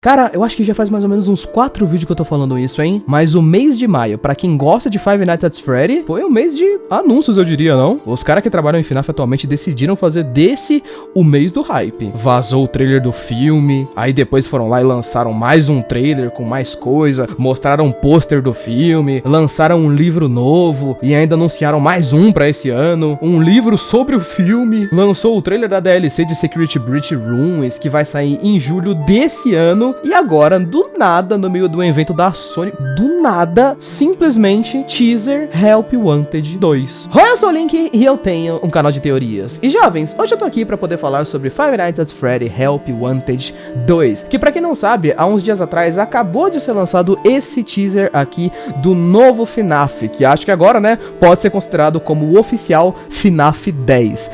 Cara, eu acho que já faz mais ou menos uns 4 vídeos que eu tô falando isso, hein? Mas o mês de maio, pra quem gosta de Five Nights at Freddy, foi um mês de anúncios, eu diria, não? Os caras que trabalham em FNAF atualmente decidiram fazer desse o mês do hype. Vazou o trailer do filme, aí depois foram lá e lançaram mais um trailer com mais coisa, mostraram um pôster do filme, lançaram um livro novo e ainda anunciaram mais um pra esse ano, um livro sobre o filme, lançou o trailer da DLC de Security Breach Ruins, que vai sair em julho desse ano. E agora, do nada, no meio do evento da Sony, do nada, simplesmente, teaser Help Wanted 2. Oi, eu sou o Link e eu tenho um canal de teorias. E jovens, hoje eu tô aqui pra poder falar sobre Five Nights at Freddy Help Wanted 2, que pra quem não sabe, há uns dias atrás acabou de ser lançado esse teaser aqui do novo FNAF, que acho que agora, né, pode ser considerado como o oficial FNAF 10.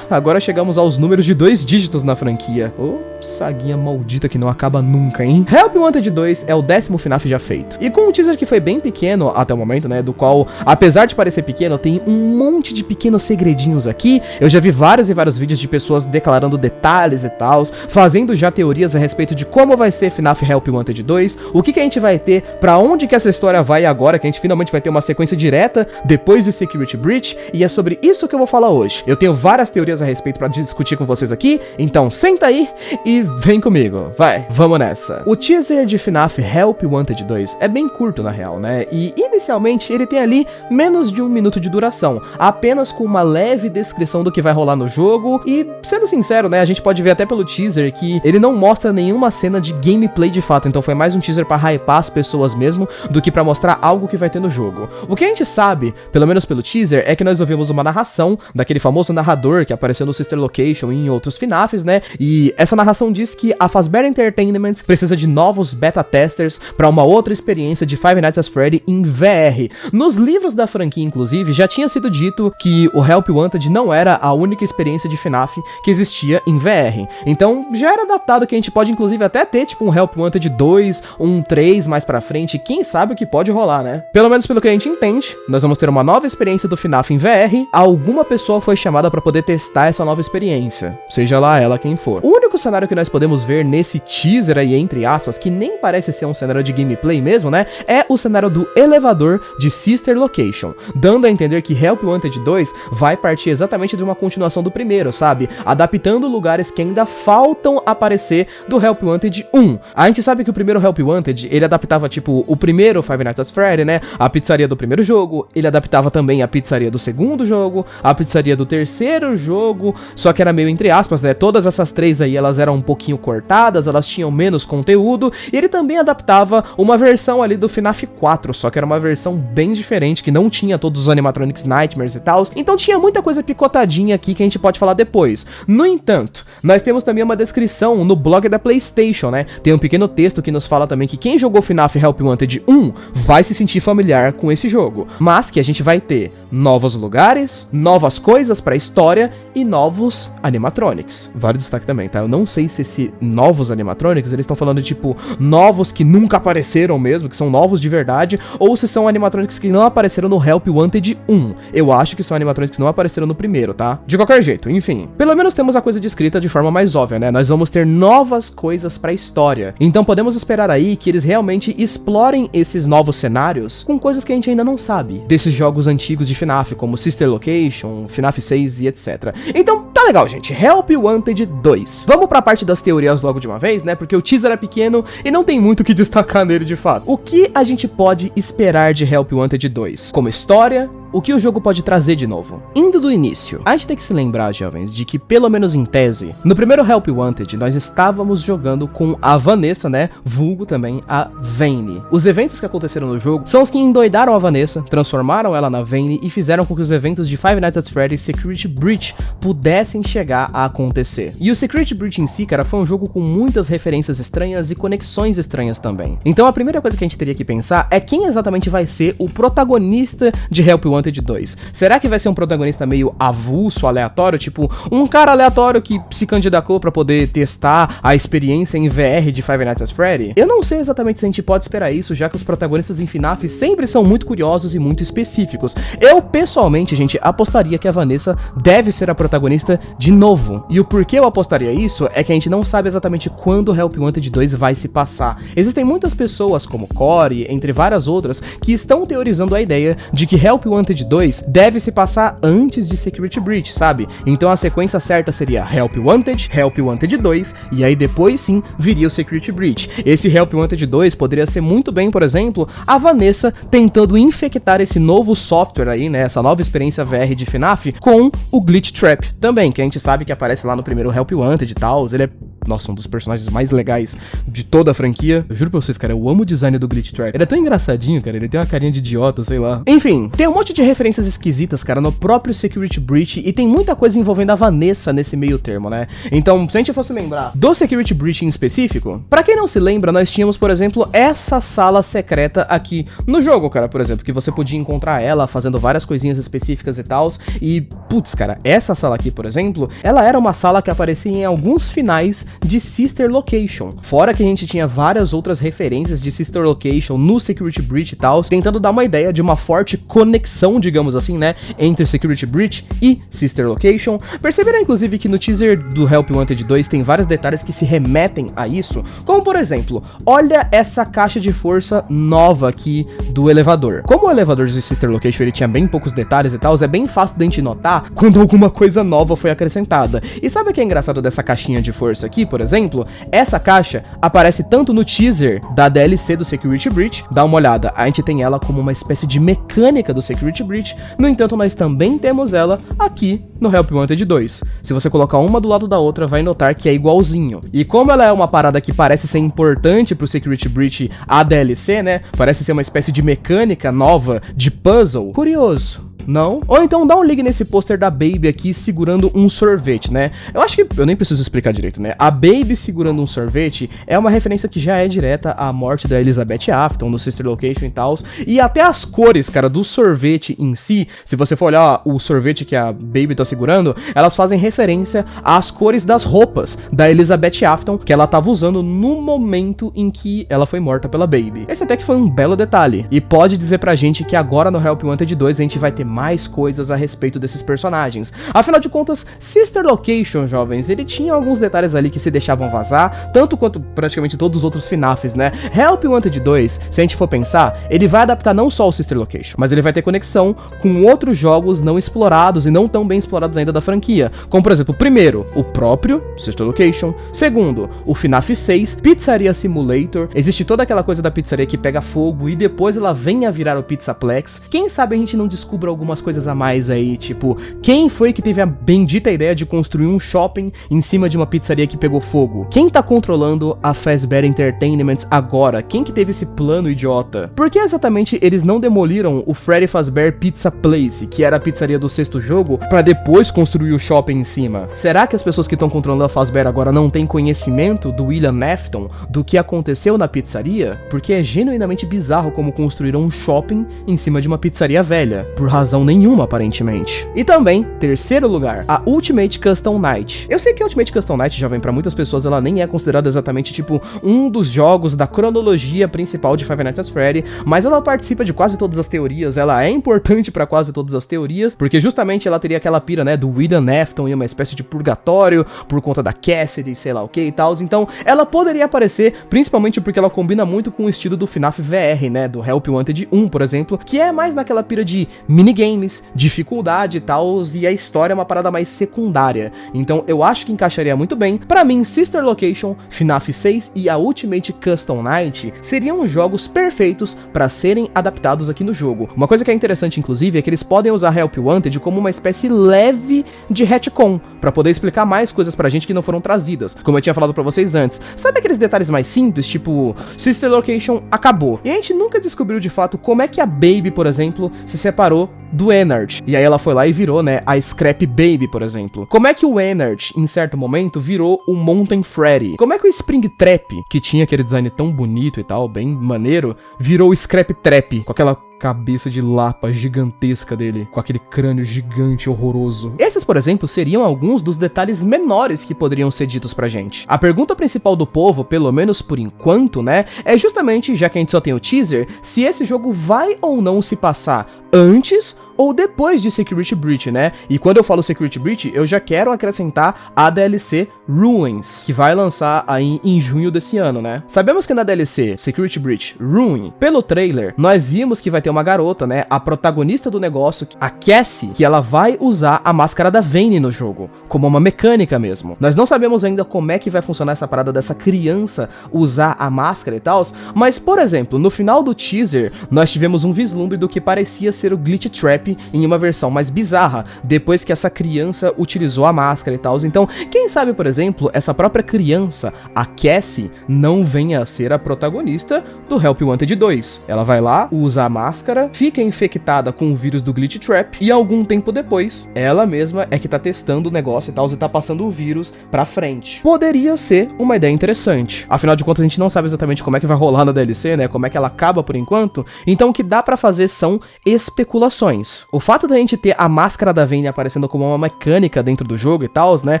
Agora chegamos aos números de 2 dígitos na franquia. Saguinha maldita que não acaba nunca, hein? Help Wanted 2 é o 10º FNAF já feito. E com um teaser que foi bem pequeno até o momento, né? Do qual, apesar de parecer pequeno, tem um monte de pequenos segredinhos aqui. Eu já vi vários e vários vídeos de pessoas declarando detalhes e tal, fazendo já teorias a respeito de como vai ser FNAF Help Wanted 2, o que a gente vai ter, pra onde que essa história vai agora, que a gente finalmente vai ter uma sequência direta depois de Security Breach, e é sobre isso que eu vou falar hoje. Eu tenho várias teorias a respeito pra discutir com vocês aqui, então senta aí e vem comigo, vai, vamos nessa. O teaser de FNAF Help Wanted 2 é bem curto na real, né, e inicialmente ele tem ali menos de 1 minuto de duração, apenas com uma leve descrição do que vai rolar no jogo, e sendo sincero, né, a gente pode ver até pelo teaser que ele não mostra nenhuma cena de gameplay de fato, então foi mais um teaser pra hypar as pessoas mesmo, do que pra mostrar algo que vai ter no jogo. O que a gente sabe, pelo menos pelo teaser, é que nós ouvimos uma narração daquele famoso narrador que apareceu no Sister Location e em outros FNAFs, né, e essa narração diz que a Fazbear Entertainment precisa de novos beta testers para uma outra experiência de Five Nights at Freddy em VR. Nos livros da franquia, inclusive, já tinha sido dito que o Help Wanted não era a única experiência de FNAF que existia em VR. Então, já era datado que a gente pode, inclusive, até ter, tipo, um Help Wanted 2, um 3 mais pra frente, quem sabe o que pode rolar, né? Pelo menos pelo que a gente entende, nós vamos ter uma nova experiência do FNAF em VR, alguma pessoa foi chamada para poder testar essa nova experiência, seja lá ela quem for. O único cenário que nós podemos ver nesse teaser aí, entre aspas, que nem parece ser um cenário de gameplay mesmo, né, é o cenário do elevador de Sister Location, dando a entender que Help Wanted 2 vai partir exatamente de uma continuação do primeiro, sabe, adaptando lugares que ainda faltam aparecer do Help Wanted 1. A gente sabe que o primeiro Help Wanted, ele adaptava, tipo, o primeiro Five Nights at Freddy, né, a pizzaria do primeiro jogo, ele adaptava também a pizzaria do segundo jogo, a pizzaria do terceiro jogo, só que era meio entre aspas, né, todas essas três aí, elas eram um pouquinho cortadas, elas tinham menos conteúdo, e ele também adaptava uma versão ali do FNAF 4, só que era uma versão bem diferente, que não tinha todos os animatronics Nightmares e tal, então tinha muita coisa picotadinha aqui que a gente pode falar depois. No entanto, nós temos também uma descrição no blog da PlayStation, né, tem um pequeno texto que nos fala também que quem jogou FNAF Help Wanted 1 vai se sentir familiar com esse jogo, mas que a gente vai ter novos lugares, novas coisas pra história e novos animatronics. Vale destaque também, tá? Eu não sei se esse novos animatronics, eles estão falando de, tipo, novos que nunca apareceram mesmo, que são novos de verdade, ou se são animatronics que não apareceram no Help Wanted 1. Eu acho que são animatronics que não apareceram no primeiro, tá? De qualquer jeito, enfim. Pelo menos temos a coisa descrita de forma mais óbvia, né? Nós vamos ter novas coisas pra história. Então podemos esperar aí que eles realmente explorem esses novos cenários com coisas que a gente ainda não sabe desses jogos antigos de FNAF, como Sister Location, FNAF 6 e etc. Então, tá legal, gente. Help Wanted 2. Vamos pra parte das teorias logo de uma vez, né? Porque o teaser é pequeno e não tem muito o que destacar nele de fato. O que a gente pode esperar de Help Wanted 2? Como história, o que o jogo pode trazer de novo? Indo do início, a gente tem que se lembrar, jovens, de que pelo menos em tese, no primeiro Help Wanted, nós estávamos jogando com a Vanessa, né? Vulgo também a Vayne. Os eventos que aconteceram no jogo são os que endoidaram a Vanessa, transformaram ela na Vayne e fizeram com que os eventos de Five Nights at Freddy Security Breach pudessem chegar a acontecer. E o Security Breach em si, cara, foi um jogo com muitas referências estranhas e conexões estranhas também. Então a primeira coisa que a gente teria que pensar é quem exatamente vai ser o protagonista de Help Wanted Wanted 2? Será que vai ser um protagonista meio avulso, aleatório? Tipo, um cara aleatório que se candidatou pra poder testar a experiência em VR de Five Nights at Freddy? Eu não sei exatamente se a gente pode esperar isso, já que os protagonistas em FNAF sempre são muito curiosos e muito específicos. Eu, pessoalmente, gente, apostaria que a Vanessa deve ser a protagonista de novo. E o porquê eu apostaria isso é que a gente não sabe exatamente quando Help Wanted 2 vai se passar. Existem muitas pessoas, como Corey, entre várias outras, que estão teorizando a ideia de que Help Wanted 2 deve se passar antes de Security Breach, sabe? Então a sequência certa seria Help Wanted 2, e aí depois sim viria o Security Breach. Esse Help Wanted 2 poderia ser muito bem, por exemplo, a Vanessa tentando infectar esse novo software aí, né, essa nova experiência VR de FNAF com o Glitch Trap também, que a gente sabe que aparece lá no primeiro Help Wanted e tal. Ele é, nossa, um dos personagens mais legais de toda a franquia. Eu juro pra vocês, cara, eu amo o design do Glitch Trap. Ele é tão engraçadinho, cara, ele tem uma carinha de idiota, sei lá. Enfim, tem um monte de referências esquisitas, cara, no próprio Security Breach, e tem muita coisa envolvendo a Vanessa nesse meio termo, né? Então, se a gente fosse lembrar do Security Breach em específico, pra quem não se lembra, nós tínhamos, por exemplo, essa sala secreta aqui no jogo, cara, por exemplo, que você podia encontrar ela fazendo várias coisinhas específicas e tals, e, putz, cara, essa sala aqui, por exemplo, ela era uma sala que aparecia em alguns finais de Sister Location. Fora que a gente tinha várias outras referências de Sister Location no Security Breach e tal, tentando dar uma ideia de uma forte conexão, digamos assim, né, entre Security Breach e Sister Location. Perceberam, inclusive, que no teaser do Help Wanted 2 tem vários detalhes que se remetem a isso? Como, por exemplo, olha essa caixa de força nova aqui do elevador. Como o elevador de Sister Location ele tinha bem poucos detalhes e tal, é bem fácil da gente notar quando alguma coisa nova foi acrescentada. E sabe o que é engraçado dessa caixinha de força aqui, por exemplo? Essa caixa aparece tanto no teaser da DLC do Security Breach, dá uma olhada, a gente tem ela como uma espécie de mecânica do Security Breach, no entanto nós também temos ela aqui no Help Wanted 2. Se você colocar uma do lado da outra, vai notar que é igualzinho. E como ela é uma parada que parece ser importante pro Security Breach, a DLC, né, parece ser uma espécie de mecânica nova de puzzle, curioso. Não? Ou então dá um ligue nesse pôster da Baby aqui segurando um sorvete, né? Eu acho que eu nem preciso explicar direito, né? A Baby segurando um sorvete é uma referência que já é direta à morte da Elizabeth Afton no Sister Location e tal. E até as cores, cara, do sorvete em si, se você for olhar o sorvete que a Baby tá segurando, elas fazem referência às cores das roupas da Elizabeth Afton que ela tava usando no momento em que ela foi morta pela Baby. Esse até que foi um belo detalhe. E pode dizer pra gente que agora no Help Wanted 2 a gente vai ter mais coisas a respeito desses personagens. Afinal de contas, Sister Location, jovens, ele tinha alguns detalhes ali que se deixavam vazar, tanto quanto praticamente todos os outros FNAFs, né? Help Wanted 2, se a gente for pensar, ele vai adaptar não só o Sister Location, mas ele vai ter conexão com outros jogos não explorados e não tão bem explorados ainda da franquia, como por exemplo, primeiro, o próprio Sister Location, segundo, o FNAF 6, Pizzaria Simulator, existe toda aquela coisa da pizzaria que pega fogo e depois ela vem a virar o Pizzaplex. Quem sabe a gente não descubra algumas coisas a mais aí, tipo, quem foi que teve a bendita ideia de construir um shopping em cima de uma pizzaria que pegou fogo? Quem tá controlando a Fazbear Entertainment agora? Quem que teve esse plano idiota? Por que exatamente eles não demoliram o Freddy Fazbear Pizza Place, que era a pizzaria do sexto jogo, pra depois construir o shopping em cima? Será que as pessoas que estão controlando a Fazbear agora não têm conhecimento do William Afton, do que aconteceu na pizzaria? Porque é genuinamente bizarro como construíram um shopping em cima de uma pizzaria velha, por razão nenhuma, aparentemente. E também, terceiro lugar, a Ultimate Custom Night. Eu sei que a Ultimate Custom Night, jovem, pra muitas pessoas ela nem é considerada exatamente, tipo, um dos jogos da cronologia principal de Five Nights at Freddy, mas ela participa de quase todas as teorias, ela é importante pra quase todas as teorias, porque justamente ela teria aquela pira, né, do William Afton e uma espécie de purgatório por conta da Cassidy, sei lá o que e tal, então ela poderia aparecer, principalmente porque ela combina muito com o estilo do FNAF VR, né, do Help Wanted 1, por exemplo, que é mais naquela pira de minigames, dificuldade e tal, e a história é uma parada mais secundária. Então eu acho que encaixaria muito bem. Pra mim, Sister Location, FNAF 6 e a Ultimate Custom Night seriam jogos perfeitos pra serem adaptados aqui no jogo. Uma coisa que é interessante, inclusive, é que eles podem usar Help Wanted como uma espécie leve de retcon, pra poder explicar mais coisas pra gente que não foram trazidas, como eu tinha falado pra vocês antes. Sabe aqueles detalhes mais simples, tipo, Sister Location acabou, e a gente nunca descobriu de fato como é que a Baby, por exemplo, se separou do Ennard, e aí ela foi lá e virou, né, a Scrap Baby, por exemplo. Como é que o Ennard, em certo momento, virou o Mountain Freddy? Como é que o Spring Trap, que tinha aquele design tão bonito e tal, bem maneiro, virou o Scrap Trap, com aquela cabeça de lapa gigantesca dele, com aquele crânio gigante horroroso. Esses, por exemplo, seriam alguns dos detalhes menores que poderiam ser ditos pra gente. A pergunta principal do povo, pelo menos por enquanto, né, é justamente, já que a gente só tem o teaser, se esse jogo vai ou não se passar antes ou depois de Security Breach, né? E quando eu falo Security Breach, eu já quero acrescentar a DLC Ruins, que vai lançar aí em junho desse ano, né? Sabemos que na DLC Security Breach Ruin, pelo trailer, nós vimos que vai ter uma garota, né? A protagonista do negócio, a Cassie, que ela vai usar a máscara da Vayne no jogo, como uma mecânica mesmo. Nós não sabemos ainda como é que vai funcionar essa parada dessa criança usar a máscara e tal, mas, por exemplo, no final do teaser, nós tivemos um vislumbre do que parecia ser o Glitch Trap em uma versão mais bizarra, depois que essa criança utilizou a máscara e tal. Então, quem sabe, por exemplo, essa própria criança, a Cassie, não venha a ser a protagonista do Help Wanted 2. Ela vai lá, usa a máscara, fica infectada com o vírus do Glitch Trap e algum tempo depois, ela mesma é que tá testando o negócio e tal, e tá passando o vírus pra frente. Poderia ser uma ideia interessante. Afinal de contas, a gente não sabe exatamente como é que vai rolar na DLC, né? Como é que ela acaba por enquanto. Então, o que dá pra fazer são especulações. O fato da gente ter a máscara da Vayne aparecendo como uma mecânica dentro do jogo e tal, né,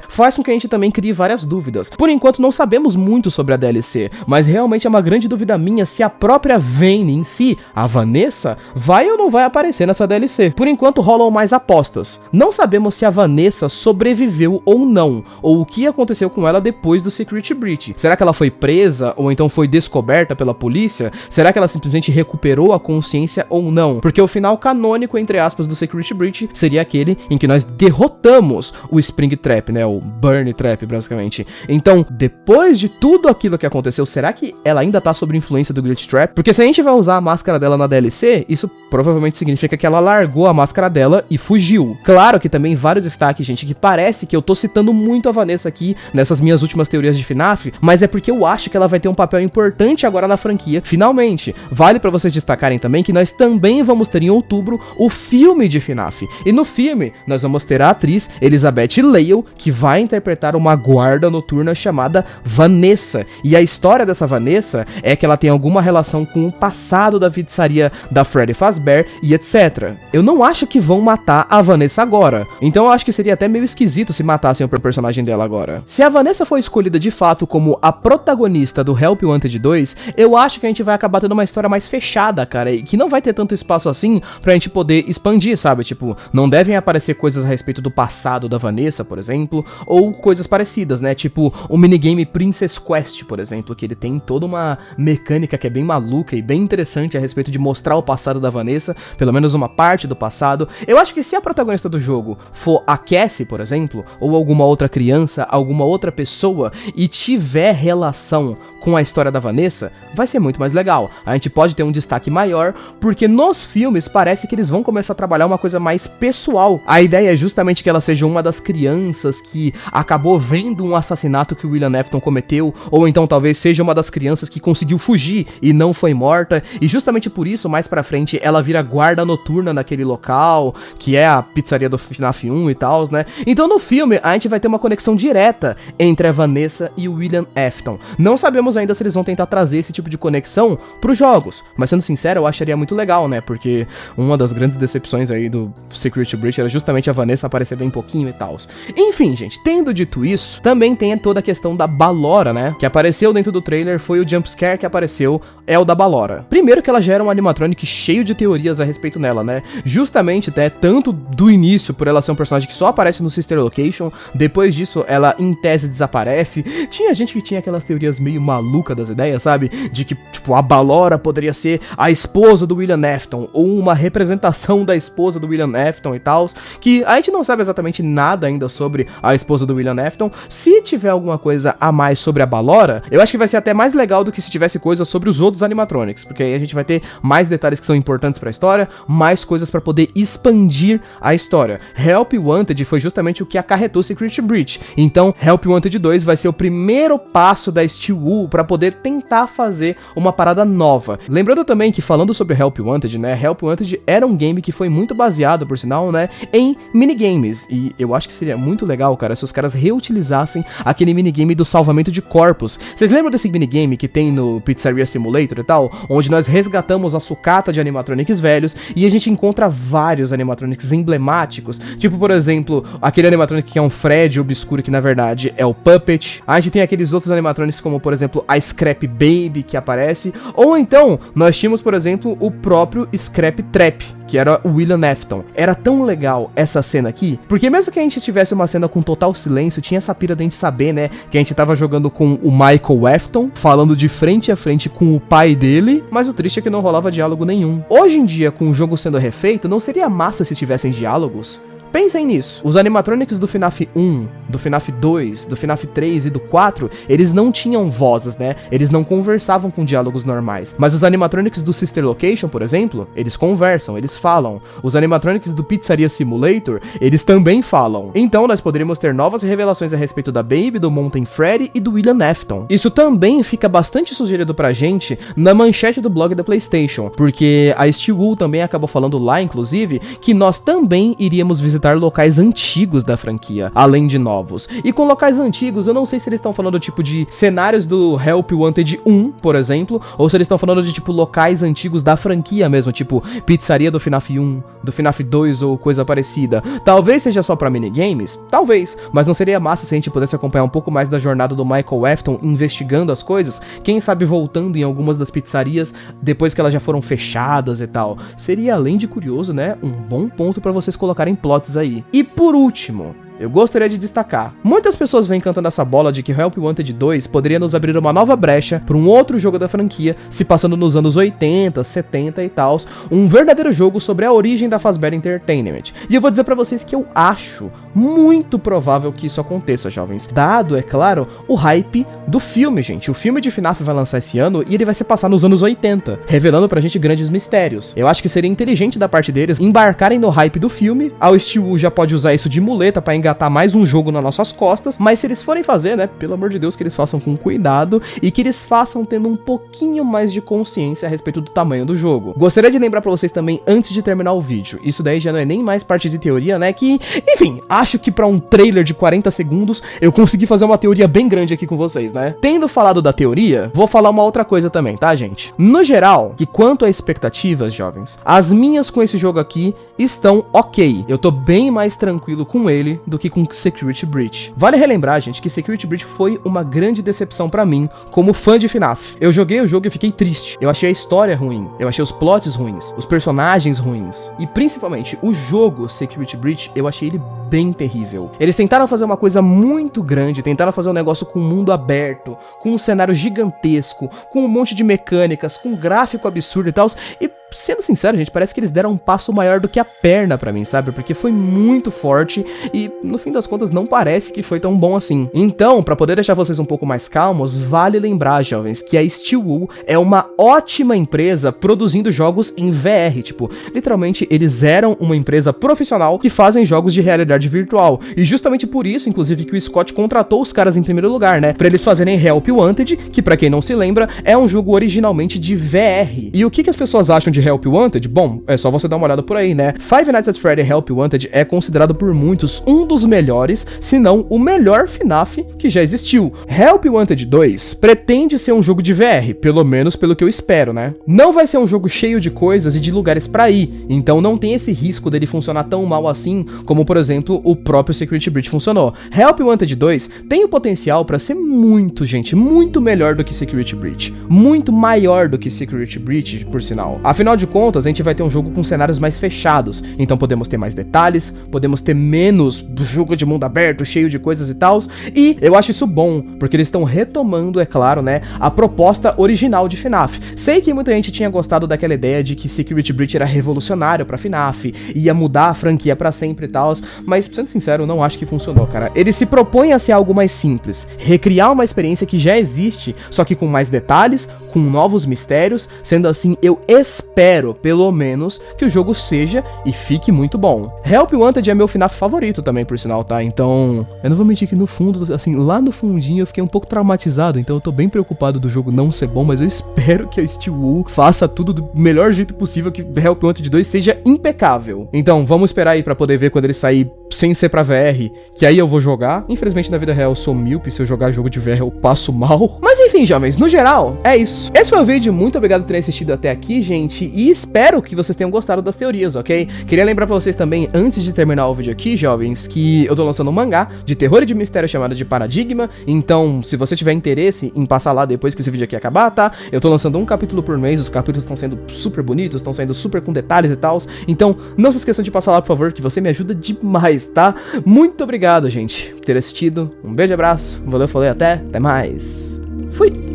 faz com que a gente também crie várias dúvidas. Por enquanto não sabemos muito sobre a DLC, mas realmente é uma grande dúvida minha se a própria Vayne em si, a Vanessa, vai ou não vai aparecer nessa DLC. Por enquanto rolam mais apostas. Não sabemos se a Vanessa sobreviveu ou não, ou o que aconteceu com ela depois do Security Breach. Será que ela foi presa ou então foi descoberta pela polícia? Será que ela simplesmente recuperou a consciência ou não? Porque o final canônico, entre aspas, do Security Breach seria aquele em que nós derrotamos o Spring Trap, né, o Burn Trap, basicamente. Então, depois de tudo aquilo que aconteceu, será que ela ainda tá sob influência do Glitch Trap? Porque se a gente vai usar a máscara dela na DLC, isso provavelmente significa que ela largou a máscara dela e fugiu. Claro que também vários destaques, gente, que parece que eu tô citando muito a Vanessa aqui nessas minhas últimas teorias de FNAF, mas é porque eu acho que ela vai ter um papel importante agora na franquia, finalmente. Vale pra vocês destacarem também que nós também vamos ter em outubro o filme de FNAF. E no filme, nós vamos ter a atriz Elizabeth Lale, que vai interpretar uma guarda noturna chamada Vanessa. E a história dessa Vanessa é que ela tem alguma relação com o passado da pizzaria da Freddy Fazbear e etc. Eu não acho que vão matar a Vanessa agora. Então eu acho que seria até meio esquisito se matassem o personagem dela agora. Se a Vanessa for escolhida de fato como a protagonista do Help Wanted 2, eu acho que a gente vai acabar tendo uma história mais fechada, cara, e que não vai ter tanto espaço assim pra gente poder expandir, sabe? Tipo, não devem aparecer coisas a respeito do passado da Vanessa, por exemplo, ou coisas parecidas, né? Tipo, o minigame Princess Quest, por exemplo, que ele tem toda uma mecânica que é bem maluca e bem interessante a respeito de mostrar o passado da Vanessa, pelo menos uma parte do passado. Eu acho que se a protagonista do jogo for a Cassie, por exemplo, ou alguma outra criança, alguma outra pessoa, e tiver relação com a história da Vanessa, vai ser muito mais legal. A gente pode ter um destaque maior, porque nos filmes parece que eles vão começar a trabalhar uma coisa mais pessoal. A ideia é justamente que ela seja uma das crianças que acabou vendo um assassinato que o William Afton cometeu, ou então talvez seja uma das crianças que conseguiu fugir e não foi morta, e justamente por isso, mais pra frente, ela vira guarda noturna naquele local, que é a pizzaria do FNAF 1 e tal, né? Então no filme, a gente vai ter uma conexão direta entre a Vanessa e o William Afton. Não sabemos ainda se eles vão tentar trazer esse tipo de conexão pros jogos, mas sendo sincero, eu acharia muito legal, né? Porque uma das grandes decepções aí do Security Breach era justamente a Vanessa aparecer bem pouquinho e tal. Enfim, gente, tendo dito isso, também tem toda a questão da Ballora, né? Que apareceu dentro do trailer, foi o jumpscare que apareceu, é o da Ballora. Primeiro que ela já era um animatronic cheio de teorias a respeito nela, né? Justamente, até tanto do início, por ela ser um personagem que só aparece no Sister Location, depois disso ela em tese desaparece. Tinha gente que tinha aquelas teorias meio malucas das ideias, sabe? De que, tipo, a Ballora poderia ser a esposa do William Afton, ou uma representação da esposa do William Afton e tal, que a gente não sabe exatamente nada ainda sobre a esposa do William Afton. Se tiver alguma coisa a mais sobre a Ballora, eu acho que vai ser até mais legal do que se tivesse coisa sobre os outros animatronics, porque aí a gente vai ter mais detalhes que são importantes pra história, mais coisas pra poder expandir a história. Help Wanted foi justamente o que acarretou Security Breach, então Help Wanted 2 vai ser o primeiro passo da Steel Wool pra poder tentar fazer uma parada nova. Lembrando também que, falando sobre Help Wanted, né, Help Wanted era um game que foi muito baseado, por sinal, né, em minigames. E eu acho que seria muito legal, cara, se os caras reutilizassem aquele minigame do salvamento de corpos. Vocês lembram desse minigame que tem no Pizzeria Simulator e tal? Onde nós resgatamos a sucata de animatronics velhos e a gente encontra vários animatronics emblemáticos. Tipo, por exemplo, aquele animatronic que é um Fred obscuro, que na verdade é o Puppet. A gente tem aqueles outros animatronics como, por exemplo, a Scrap Baby que aparece. Ou então, nós tínhamos, por exemplo, o próprio Scrap Trap, que era o William Afton. Era tão legal essa cena aqui, porque mesmo que a gente tivesse uma cena com total silêncio, tinha essa pira da gente saber, né, que a gente tava jogando com o Michael Afton, falando de frente a frente com o pai dele, mas o triste é que não rolava diálogo nenhum. Hoje em dia, com o jogo sendo refeito, não seria massa se tivessem diálogos? Pensem nisso. Os animatronics do FNAF 1, do FNAF 2, do FNAF 3 e do 4, eles não tinham vozes, né? Eles não conversavam com diálogos normais. Mas os animatronics do Sister Location, por exemplo, eles conversam, eles falam. Os animatronics do Pizzeria Simulator, eles também falam. Então nós poderíamos ter novas revelações a respeito da Baby, do Mountain Freddy e do William Afton. Isso também fica bastante sugerido pra gente na manchete do blog da PlayStation, porque a Steel Wool também acabou falando lá, inclusive, que nós também iríamos visitar locais antigos da franquia, além de novos. E com locais antigos, eu não sei se eles estão falando tipo de cenários do Help Wanted 1, por exemplo, ou se eles estão falando de tipo locais antigos da franquia mesmo, tipo pizzaria do FNAF 1, do FNAF 2 ou coisa parecida. Talvez seja só pra minigames, talvez, mas não seria massa se a gente pudesse acompanhar um pouco mais da jornada do Michael Afton investigando as coisas, quem sabe voltando em algumas das pizzarias depois que elas já foram fechadas e tal. Seria, além de curioso, né, um bom ponto pra vocês colocarem plots aí. E por último, eu gostaria de destacar, muitas pessoas vêm cantando essa bola de que Help Wanted 2 poderia nos abrir uma nova brecha para um outro jogo da franquia, se passando nos anos 80, 70 e tal, um verdadeiro jogo sobre a origem da Fazbear Entertainment. E eu vou dizer pra vocês que eu acho muito provável que isso aconteça, jovens. Dado, é claro, o hype do filme, gente. O filme de FNAF vai lançar esse ano e ele vai se passar nos anos 80, revelando pra gente grandes mistérios. Eu acho que seria inteligente da parte deles embarcarem no hype do filme. A Steel Wool já pode usar isso de muleta pra engatar mais um jogo nas nossas costas, mas se eles forem fazer, né, pelo amor de Deus, que eles façam com cuidado e que eles façam tendo um pouquinho mais de consciência a respeito do tamanho do jogo. Gostaria de lembrar pra vocês também, antes de terminar o vídeo, isso daí já não é nem mais parte de teoria, né, que, enfim, acho que pra um trailer de 40 segundos eu consegui fazer uma teoria bem grande aqui com vocês, né. Tendo falado da teoria, vou falar uma outra coisa também, tá, gente? No geral, que quanto a expectativas, jovens, as minhas com esse jogo aqui estão ok. Eu tô bem mais tranquilo com ele do que com Security Breach. Vale relembrar, gente, que Security Breach foi uma grande decepção pra mim, como fã de FNAF. Eu joguei o jogo e fiquei triste. Eu achei a história ruim, eu achei os plots ruins, os personagens ruins, e principalmente o jogo Security Breach, eu achei ele bem terrível. Eles tentaram fazer uma coisa muito grande, tentaram fazer um negócio com mundo aberto, com um cenário gigantesco, com um monte de mecânicas, com um gráfico absurdo e tal, e sendo sincero, gente, parece que eles deram um passo maior do que a perna pra mim, sabe? Porque foi muito forte e, no fim das contas, não parece que foi tão bom assim. Então, pra poder deixar vocês um pouco mais calmos, vale lembrar, jovens, que a Steel Wool é uma ótima empresa produzindo jogos em VR. Tipo, literalmente, eles eram uma empresa profissional que fazem jogos de realidade virtual. E justamente por isso, inclusive, que o Scott contratou os caras em primeiro lugar, né? Pra eles fazerem Help Wanted, que pra quem não se lembra, é um jogo originalmente de VR. E o que as pessoas acham de Help Wanted? Bom, é só você dar uma olhada por aí, né? Five Nights at Freddy Help Wanted é considerado por muitos um dos melhores, se não o melhor FNAF que já existiu. Help Wanted 2 pretende ser um jogo de VR, pelo menos pelo que eu espero, né? Não vai ser um jogo cheio de coisas e de lugares pra ir, então não tem esse risco dele funcionar tão mal assim, como por exemplo, o próprio Security Breach funcionou. Help Wanted 2 tem o potencial pra ser muito, gente, muito melhor do que Security Breach. Muito maior do que Security Breach, por sinal. Afinal de contas, a gente vai ter um jogo com cenários mais fechados, então podemos ter mais detalhes, podemos ter menos jogo de mundo aberto, cheio de coisas e tal, e eu acho isso bom, porque eles estão retomando, é claro, né, a proposta original de FNAF. Sei que muita gente tinha gostado daquela ideia de que Security Breach era revolucionário pra FNAF, ia mudar a franquia pra sempre e tal, mas Mas, sendo sincero, eu não acho que funcionou, cara. Ele se propõe a ser algo mais simples, recriar uma experiência que já existe, só que com mais detalhes, com novos mistérios. Sendo assim, eu espero, pelo menos, que o jogo seja e fique muito bom. Help Wanted é meu FNAF favorito também, por sinal, tá? Então, eu não vou mentir que no fundo, assim, lá no fundinho eu fiquei um pouco traumatizado, então eu tô bem preocupado do jogo não ser bom, mas eu espero que a Steel Wool faça tudo do melhor jeito possível, que Help Wanted 2 seja impecável. Então, vamos esperar aí pra poder ver quando ele sair sem ser pra VR, que aí eu vou jogar. Infelizmente, na vida real eu sou míope, se eu jogar jogo de VR eu passo mal. Mas enfim, jovens, no geral, é isso. Esse foi o vídeo, muito obrigado por terem assistido até aqui, gente, e espero que vocês tenham gostado das teorias, ok? Queria lembrar pra vocês também, antes de terminar o vídeo aqui, jovens, que eu tô lançando um mangá de terror e de mistério chamado de Paradigma, então, se você tiver interesse em passar lá depois que esse vídeo aqui acabar, tá? Eu tô lançando um capítulo por mês, os capítulos estão sendo super bonitos, estão saindo super com detalhes e tal, então não se esqueçam de passar lá, por favor, que você me ajuda demais, tá? Muito obrigado, gente, por ter assistido, um beijo e abraço, valeu, falei, até mais, fui!